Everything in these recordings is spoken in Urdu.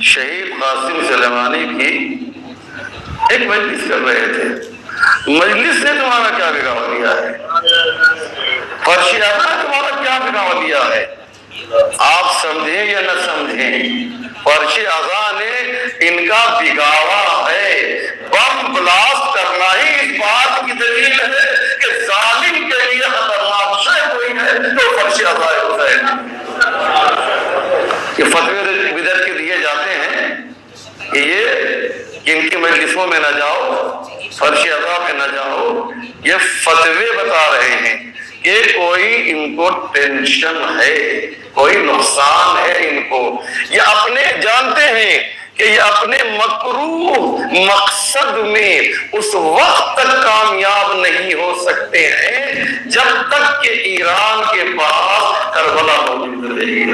شہید قاسم سلیمانی کی ایک مجلس کر رہے تھے. مجلس نے تمہارا کیا بگاڑ دیا ہے؟ فرش اعضا نے تمہارا کیا بگاڑ دیا ہے؟ آپ سمجھیں یا نہ سمجھیں، فرش اعضا نے ان کا بگاڑا ہے. بم بلاسٹ کرنا ہی اس بات کی دلیل ہے کہ ظالم کے لیے خطرناک شے کوئی ہے تو فرش اعضا حسین. یہ فتوے بدعت کے دیے جاتے ہیں کہ یہ ان کی مجلسوں میں نہ جاؤ، فرش اعضا پہ نہ جاؤ. یہ فتوے بتا رہے ہیں کہ کوئی ان کو ٹینشن ہے، کوئی نقصان ہے ان کو. یہ اپنے جانتے ہیں کہ یہ اپنے مکروہ مقصد میں اس وقت تک کامیاب نہیں ہو سکتے ہیں جب تک کہ ایران کے پاس کربلا موجود رہے.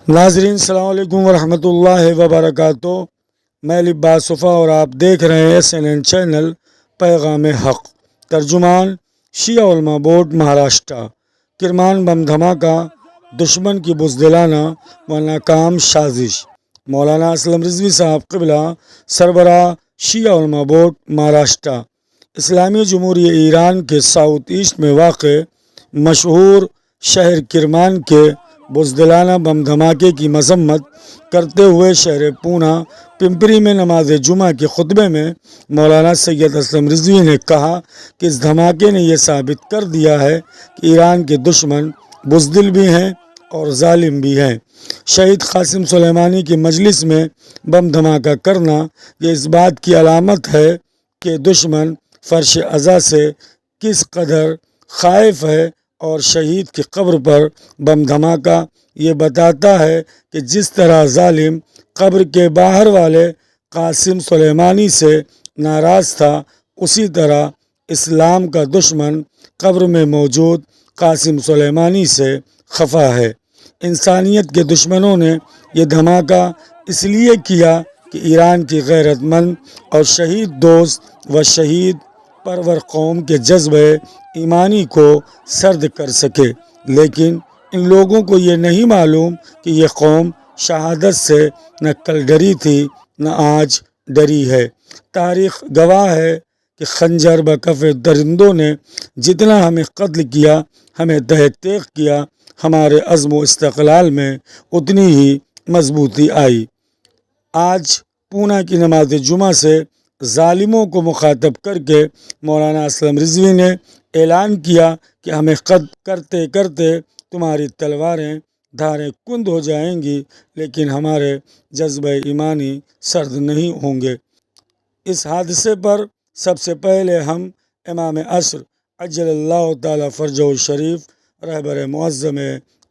ناظرین السلام علیکم ورحمۃ اللہ وبرکاتہ. میں لباس صفا اور آپ دیکھ رہے ہیں SNN چینل پیغام حق. ترجمان شیعہ علماء بورڈ مہاراشٹرا. کرمان بم دھماکہ دشمن کی بزدلانہ و ناکام سازش. مولانا اسلم رضوی صاحب قبلہ سربراہ شیعہ علماء بورڈ مہاراشٹرا. اسلامی جمہوریہ ایران کے ساؤتھ ایسٹ میں واقع مشہور شہر کرمان کے بزدلانہ بم دھماکے کی مذمت کرتے ہوئے شہر پونا پمپری میں نماز جمعہ کے خطبے میں مولانا سید اسلم رضوی نے کہا کہ اس دھماکے نے یہ ثابت کر دیا ہے کہ ایران کے دشمن بزدل بھی ہیں اور ظالم بھی ہیں. شہید قاسم سلیمانی کی مجلس میں بم دھماکہ کرنا یہ اس بات کی علامت ہے کہ دشمن فرش اعضا سے کس قدر خائف ہے، اور شہید کی قبر پر بم دھماکہ یہ بتاتا ہے کہ جس طرح ظالم قبر کے باہر والے قاسم سلیمانی سے ناراض تھا، اسی طرح اسلام کا دشمن قبر میں موجود قاسم سلیمانی سے خفا ہے. انسانیت کے دشمنوں نے یہ دھماکہ اس لیے کیا کہ ایران کی غیرت مند اور شہید دوست و شہید پرور قوم کے جذبے ایمانی کو سرد کر سکے. لیکن ان لوگوں کو یہ نہیں معلوم کہ یہ قوم شہادت سے نہ کل ڈری تھی نہ آج ڈری ہے. تاریخ گواہ ہے کہ خنجر بکف درندوں نے جتنا ہمیں قتل کیا، ہمیں تہ تیغ کیا، ہمارے عزم و استقلال میں اتنی ہی مضبوطی آئی. آج پونا کی نماز جمعہ سے ظالموں کو مخاطب کر کے مولانا اسلم رضوی نے اعلان کیا کہ ہمیں قتل کرتے کرتے تمہاری تلواریں دھاریں کند ہو جائیں گی، لیکن ہمارے جذبہ ایمانی سرد نہیں ہوں گے. اس حادثے پر سب سے پہلے ہم امام عصر عجل اللہ تعالی فرجہ الشریف رہبر معظم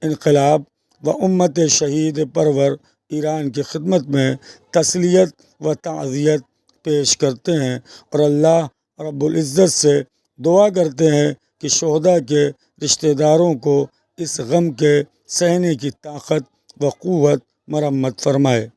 انقلاب و امت شہید پرور ایران کی خدمت میں تسلیت و تعزیت پیش کرتے ہیں اور اللہ رب العزت سے دعا کرتے ہیں کہ شہداء کے رشتہ داروں کو اس غم کے سہنے کی طاقت و قوت مرمت فرمائے.